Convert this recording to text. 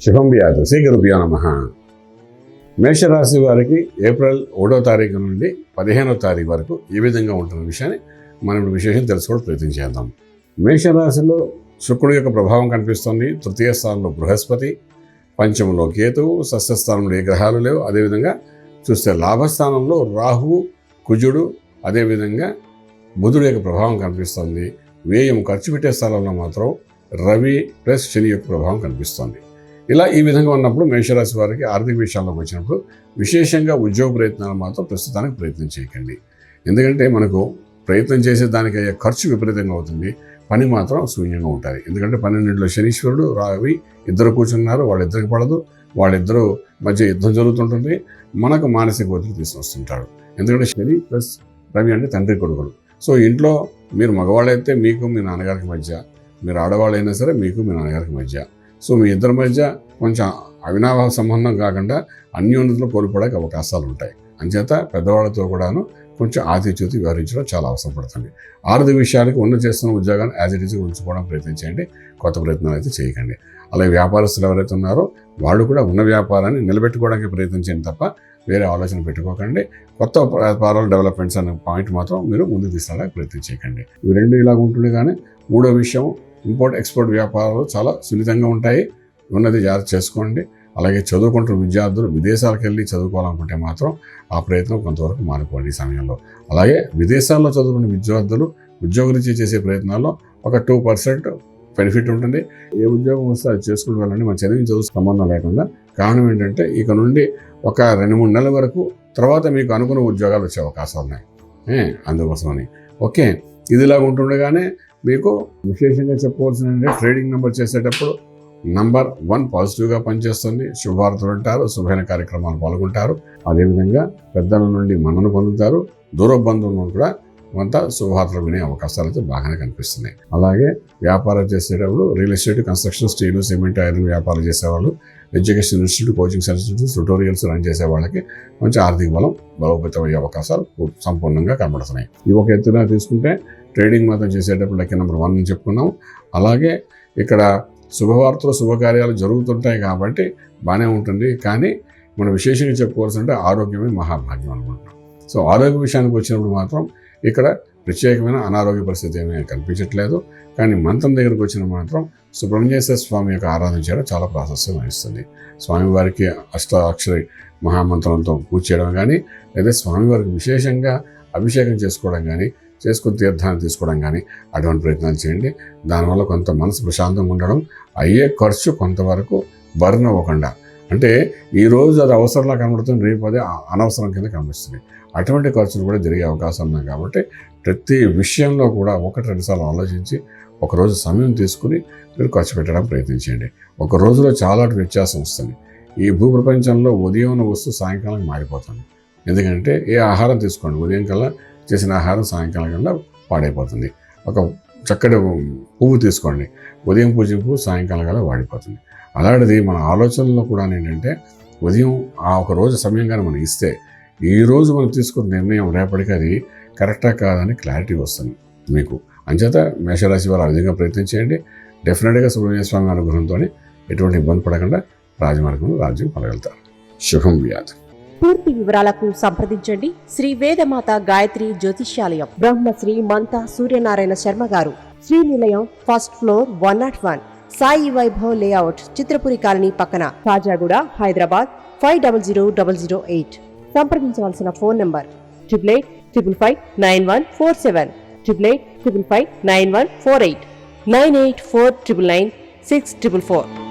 శుభం వ్యాధు శ్రీ గురుభ్యో నమః. మేషరాశి వారికి ఏప్రిల్ 1వ తారీఖు నుండి 15వ తారీఖు వరకు ఏ విధంగా ఉంటున్న విషయాన్ని మనం ఇప్పుడు విశేషం తెలుసుకోవడం ప్రయత్నం చేద్దాం. మేషరాశిలో శుక్రుడి యొక్క ప్రభావం కనిపిస్తుంది. తృతీయ స్థానంలో బృహస్పతి, పంచమంలో కేతువు, షష్ఠ స్థానంలో ఏ గ్రహాలు లేవు. అదేవిధంగా చూస్తే లాభస్థానంలో రాహువు, కుజుడు, అదేవిధంగా బుధుడు యొక్క ప్రభావం కనిపిస్తుంది. వ్యయం ఖర్చు పెట్టే స్థలంలో మాత్రం రవి ప్లస్ శని యొక్క ప్రభావం కనిపిస్తుంది. ఇలా ఈ విధంగా ఉన్నప్పుడు మేషరాశి వారికి ఆర్థిక విషయాల్లోకి వచ్చినప్పుడు విశేషంగా ఉద్యోగ ప్రయత్నాలు మాత్రం ప్రస్తుతానికి ప్రయత్నం చేయకండి. ఎందుకంటే మనకు ప్రయత్నం చేసే దానికి అయ్యే ఖర్చు విపరీతంగా అవుతుంది, పని మాత్రం శూన్యంగా ఉంటుంది. ఎందుకంటే 12లో శనీశ్వరుడు రవి ఇద్దరు కూర్చున్నారు, వాళ్ళిద్దరికి పడదు, వాళ్ళిద్దరూ మధ్య యుద్ధం జరుగుతుంటుంది, మనకు మానసిక ఒత్తిడి తీసుకొస్తుంటాడు. ఎందుకంటే శని ప్లస్ రవి అంటే తండ్రి కొడుకులు. సో ఇంట్లో మీరు మగవాళ్ళైతే మీకు మీ నాన్నగారికి మధ్య, మీరు ఆడవాళ్ళైనా సరే మీకు మీ నాన్నగారికి మధ్య, సో మీ ఇద్దరి మధ్య కొంచెం అవినాభావ సంబంధం కాకుండా అన్యోన్యతలు కోల్పోవడానికి అవకాశాలు ఉంటాయి. అంచేత పెద్దవాళ్ళతో కూడాను కొంచెం ఆతిథ్యత వ్యవహరించడం చాలా అవసరం పడుతుంది. ఆర్థిక విషయానికి చేస్తున్న ఉద్యోగాన్ని యాజ్ ఇట్ ఈజ్గా ఉంచుకోవడం ప్రయత్నించండి, కొత్త ప్రయత్నాలు అయితే చేయకండి. అలాగే వ్యాపారస్తులు ఎవరైతే ఉన్నారో వాళ్ళు కూడా ఉన్న వ్యాపారాన్ని నిలబెట్టుకోవడానికి ప్రయత్నించండి తప్ప వేరే ఆలోచన పెట్టుకోకండి. కొత్త వ్యాపారాలు డెవలప్మెంట్స్ అనే పాయింట్ మాత్రం మీరు ముందుకు తీసుకురావడానికి ప్రయత్నం చేయకండి. ఇవి రెండు ఇలాగ ఉంటుంది. కానీ మూడో విషయం, ఇంపోర్ట్ ఎక్స్పోర్ట్ వ్యాపారాలు చాలా సున్నితంగా ఉంటాయి, ఉన్నది జాగ్రత్త చేసుకోండి. అలాగే చదువుకుంటున్న విద్యార్థులు విదేశాలకు వెళ్ళి చదువుకోవాలనుకుంటే మాత్రం ఆ ప్రయత్నం కొంతవరకు మానుకోండి ఈ సమయంలో. అలాగే విదేశాల్లో చదువుకున్న విద్యార్థులు ఉద్యోగరీత్యా చేసే ప్రయత్నాల్లో ఒక 2% బెనిఫిట్ ఉంటుంది. ఏ ఉద్యోగం వస్తే అది చేసుకుని వెళ్ళండి, మన చదువు సంబంధం లేకుండా. కారణం ఏంటంటే ఇక నుండి ఒక 2-3 నెలల వరకు తర్వాత మీకు అనుకున్న ఉద్యోగాలు వచ్చే అవకాశాలు ఉన్నాయి. అందుకోసమని ఓకే, ఇదిలాగా ఉంటుండగానే మీకు విశేషంగా చెప్పుకోవాల్సిన ట్రేడింగ్ నెంబర్ చేసేటప్పుడు నంబర్ 1 పాజిటివ్గా పనిచేస్తుంది. శుభవార్తలు ఉంటారు, శుభైన కార్యక్రమాలు పాల్గొంటారు. అదేవిధంగా పెద్దల నుండి మన్నను పొందుతారు. దూర బంధువులను కూడా కొంత శుభవార్తలు వినే అవకాశాలు అయితే బాగానే కనిపిస్తున్నాయి. అలాగే వ్యాపారం చేసేటప్పుడు real estate, construction, steel, cement, iron వ్యాపారం చేసేవాళ్ళు, education institute, coaching centres, tutorials run చేసే వాళ్ళకి మంచి ఆర్థిక బలోపేతమయ్యే అవకాశాలు సంపూర్ణంగా కనబడుతున్నాయి. ఈ ఒక ఎత్తున తీసుకుంటే ట్రేడింగ్ మాత్రం చేసేటప్పుడు లెక్క నెంబర్ 1 అని చెప్పుకున్నాం. అలాగే ఇక్కడ శుభవార్తలు, శుభకార్యాలు జరుగుతుంటాయి కాబట్టి బాగానే ఉంటుంది. కానీ మనం విశేషంగా చెప్పుకోవాల్సింటే ఆరోగ్యమే మహాభాగ్యం అనుకుంటున్నాం. సో ఆరోగ్య విషయానికి వచ్చినప్పుడు మాత్రం ఇక్కడ ప్రత్యేకమైన అనారోగ్య పరిస్థితి ఏమీ కనిపించట్లేదు. కానీ మంత్రం దగ్గరకు వచ్చిన మాత్రం సుబ్రహ్మణ్యేశ్వర స్వామి యొక్క ఆరాధన చేయడం చాలా ప్రాశస్త్యం వహిస్తుంది. స్వామివారికి అష్టాక్షరి మహామంత్రంతో పూజ చేయడం కానీ, లేదా స్వామివారికి విశేషంగా అభిషేకం చేసుకోవడం కానీ, చేసుకుని తీర్థాన్ని తీసుకోవడం కానీ అటువంటి ప్రయత్నాలు చేయండి. దానివల్ల కొంత మనసు ప్రశాంతంగా ఉండడం, అయ్యే ఖర్చు కొంతవరకు బర్న్ అవ్వకుండా, అంటే ఈరోజు అది అవసరంలా కనబడుతుంది, రేపు అదే అనవసరం కింద కనిపిస్తుంది. అటువంటి ఖర్చులు కూడా జరిగే అవకాశం ఉన్నాయి. కాబట్టి ప్రతి విషయంలో కూడా 1-2 సార్లు ఆలోచించి ఒకరోజు సమయం తీసుకుని మీరు ఖర్చు పెట్టడానికి ప్రయత్నించండి. ఒక రోజులో చాలా వ్యత్యాసం వస్తుంది. ఈ భూప్రపంచంలో ఉదయం ఉన్న వస్తువు సాయంకాలం మారిపోతుంది. ఎందుకంటే ఏ ఆహారం తీసుకోండి, ఉదయం కల్లా చేసిన ఆహారం సాయంకాలం కల్లా పాడైపోతుంది. ఒక చక్కటి పువ్వు తీసుకోండి, ఉదయం పూజించిన పువ్వు సాయంకాలం కల్లా వాడిపోతుంది. అలాంటిది మన ఆలోచనలో కూడా ఏంటంటే ఉదయం ఆ ఒక రోజు సమయంగానే మనం ఇస్తే ఈరోజు మనం తీసుకున్న నిర్ణయం రేపటికి అది కరెక్టా కాదని క్లారిటీ వస్తుంది మీకు. అంచేత మేషరాశి వారు ఆ విధంగా ప్రయత్నం చేయండి. డెఫినెట్గా సుబ్రహ్మణ్య స్వామి అనుగ్రహంతో ఎటువంటి ఇబ్బంది పడకుండా రాజమార్గంలో రాజ్యం పొందగలుగుతారు. శుభం వ్యాధి. పూర్తి వివరాలకు సంప్రదించండి శ్రీ వేదమాత గాయత్రి జ్యోతిష్యాలయం, బ్రహ్మశ్రీ మంతా సూర్యనారాయణ శర్మ గారు, Srinilayam, first floor, 101, Sai Vaibhav layout, Chitrapuri colony పక్కన, కాజాగూడ, హైదరాబాద్ 500008. సంప్రదించవలసిన ఫోన్ నంబర్ 8855559147, 8855559148, 9849996644.